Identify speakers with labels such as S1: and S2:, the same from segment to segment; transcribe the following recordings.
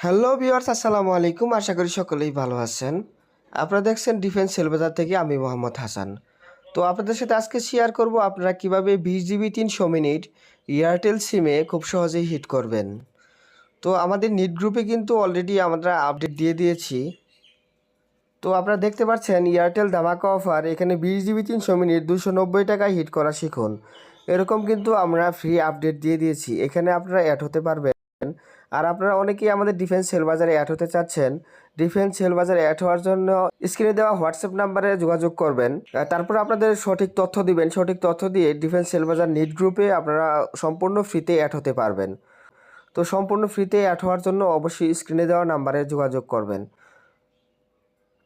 S1: Hello viewers, আসসালামু আলাইকুম। আশা করি সকলেই ভালো আছেন। আপনারা দেখছেন ডিফেন্স সেলবাজার থেকে আমি মোহাম্মদ হাসান। তো আপনাদের সাথে আজকে শেয়ার করব আপনারা কিভাবে 20 জিবি 300 মিনিট এয়ারটেল সিমে খুব সহজেই হিট করবেন। তো আমাদের নিট গ্রুপে কিন্তু অলরেডি আমরা আপডেট দিয়ে দিয়েছি। তো আপনারা দেখতে পাচ্ছেন এয়ারটেল ধামাকা অফার, এখানে 20 জিবি 300 মিনিট 290 টাকায় হিট করা শিখুন। এরকম কিন্তু আমরা ফ্রি আপডেট দিয়ে দিয়েছি, এখানে আপনারা অ্যাড হতে পারবেন। আর আপনারা অনেকেই আমাদের ডিফেন্স সেল বাজারে অ্যাড হতে চাচ্ছেন। ডিফেন্স সেল বাজারে অ্যাড হওয়ার জন্য স্ক্রিনে দেওয়া হোয়াটসঅ্যাপ নাম্বারে যোগাযোগ করবেন। তারপর আপনাদের সঠিক তথ্য দিবেন, সঠিক তথ্য দিয়ে ডিফেন্স সেল বাজার নিট গ্রুপে আপনারা সম্পূর্ণ ফ্রিতে অ্যাড হতে পারবেন। তো সম্পূর্ণ ফ্রিতে অ্যাড হওয়ার জন্য অবশ্যই স্ক্রিনে দেওয়া নাম্বারে যোগাযোগ করবেন।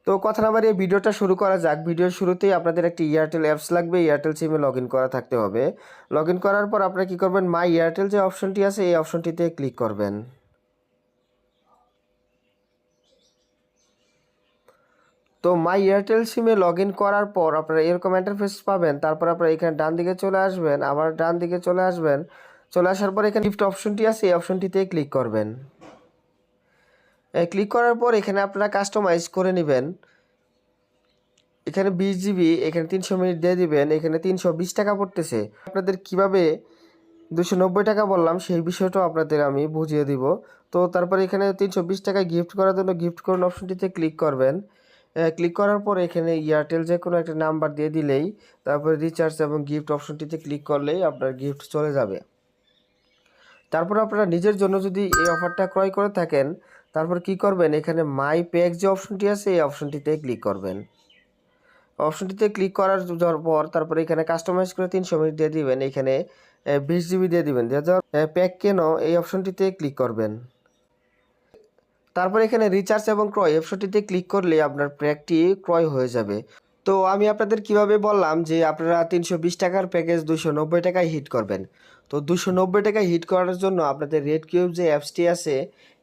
S1: তো কথা না বাড়িয়ে ভিডিওটা শুরু করা যাক। ভিডিওর শুরুতেই আপনাদের একটি এয়ারটেল অ্যাপস লাগবে, এয়ারটেল সিমে লগ ইন করা থাকতে হবে। লগ ইন করার পর আপনারা কী করবেন, মাই এয়ারটেল যে অপশনটি আছে এই অপশনটিতে ক্লিক করবেন। তো মাই এয়ারটেল সিমে লগ ইন করার পর আপনারা এরকম ইন্টারফেস পাবেন। তারপর আপনারা এখানে ডান দিকে চলে আসবেন, আবার ডান দিকে চলে আসবেন। চলে আসার পর এখানে গিফট অপশনটি আছে, এই অপশনটিতে ক্লিক করবেন। ক্লিক করার পর এখানে আপনারা কাস্টমাইজ করে নেবেন। এখানে 20 জিবি, এখানে 300 মিনিট দিয়ে দিবেন। এখানে 320 টাকা পড়তেছে। আপনাদের কিভাবে 290 টাকা বললাম সেই বিষয়টাও আপনাদের আমি বুঝিয়ে দিব। তো তারপরে এখানে 320 টাকা গিফট করার জন্য গিফট করুন অপশনটিতে ক্লিক করবেন। ক্লিক করার পর এখানে এয়ারটেল যে কোনো একটা নাম্বার দিয়ে দিলেই, তারপরে রিচার্জ এবং গিফট অপশনটিতে ক্লিক করলেই আপনার গিফট চলে যাবে। তারপর আপনারা নিজের জন্য যদি এই অফারটা ক্রয় করে থাকেন, তারপর কি করবেন, এখানে মাই প্যাক যে অপশনটি আছে এই অপশনটিতে ক্লিক করবেন। অপশনটিতে ক্লিক করার পর তারপরে এখানে কাস্টমাইজ করে 300 মিনিট দিয়ে দিবেন। এখানে 20 জিবি দিয়ে দিবেন। প্যাক কেন এই অপশনটিতে ক্লিক করবেন। তারপর এখানে রিচার্জ এবং ক্রয় অপশনটিতে ক্লিক করলে আপনার প্যাকটি ক্রয় হয়ে যাবে। তো আমি আপনাদের কিভাবে বললাম যে আপনারা 320 টাকার প্যাকেজ 290 টাকায় হিট করবেন। তো 290 টাকায় হিট করার জন্য আপনাদের রেড কিউব যে অ্যাপসটি আছে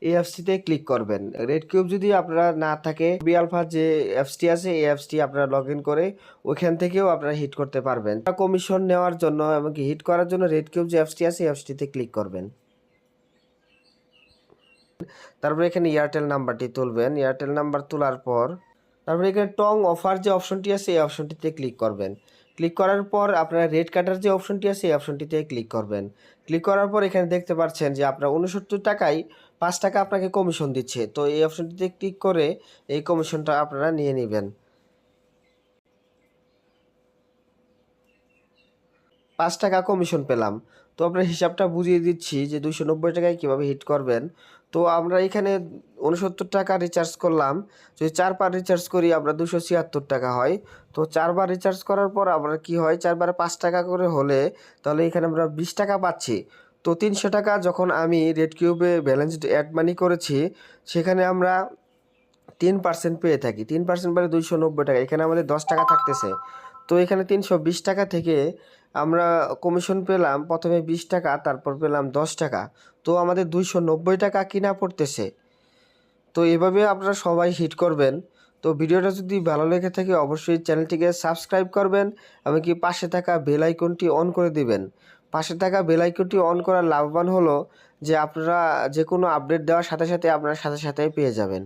S1: এই অ্যাপসটিতে ক্লিক করবেন। রেড কিউব যদি আপনারা না থাকে, বি আলফা যে অ্যাপসটি আছে এই অ্যাপসটি আপনারা লগ ইন করে ওইখান থেকেও আপনারা হিট করতে পারবেন। কমিশন নেওয়ার জন্য এমনকি হিট করার জন্য রেড কিউব যে অ্যাপসটি আছে এই অ্যাপসটিতে ক্লিক করবেন। তারপরে এখানে এয়ারটেল নাম্বারটি তুলবেন। এয়ারটেল নাম্বার তোলার পর তারপরে এখানে টং অফার যে অপশনটি আছে এই অপশনটিতে ক্লিক করবেন। ক্লিক করার পর আপনারা রেড কাটার যে অপশনটি আছে এই অপশনটিতে ক্লিক করবেন। ক্লিক করার পর এখানে দেখতে পাচ্ছেন যে আপনার 69 টাকায় 5 টাকা আপনাকে কমিশন দিচ্ছে। তো এই অপশনটিতে ক্লিক করে এই কমিশনটা আপনারা নিয়ে নেবেন। 5 টাকা কমিশন পেলাম। তো আপনার হিসাবটা বুঝিয়ে দিচ্ছি যে 290 টাকায় কীভাবে হিট করবেন। তো আমরা এখানে 69 টাকা রিচার্জ করলাম। যদি 4 বার রিচার্জ করি আমরা 276 টাকা হয়। তো 4 বার রিচার্জ করার পর আমরা কি হয়, 4 বারে 5 টাকা করে হলে তাহলে এখানে আমরা 20 টাকা পাচ্ছি। তো 300 টাকা যখন আমি রেড কিউবে ব্যালেন্সড অ্যাড মানি করেছি, সেখানে আমরা 3% পেয়ে থাকি। 3% মানে 290 টাকা, এখানে আমাদের 10 টাকা থাকতেছে। তো এখানে 320 টাকা থেকে আমরা কমিশন পেলাম প্রথমে 20 টাকা, তারপর পেলাম 10 টাকা। তো আমাদের 290 টাকা কিনা পড়তেছে। তো এভাবে আপনারা সবাই হিট করবেন। তো ভিডিওটা যদি ভালো লেগে থাকে অবশ্যই চ্যানেলটিকে সাবস্ক্রাইব করবেন, এমনকি পাশে থাকা বেল আইকনটি অন করে দিবেন। পাশে থাকা বেল আইকনটি অন করার লাভবান হলো যে আপনারা যে কোনো আপডেট দেওয়ার সাথে সাথে আপনারা সাথে সাথেই পেয়ে যাবেন।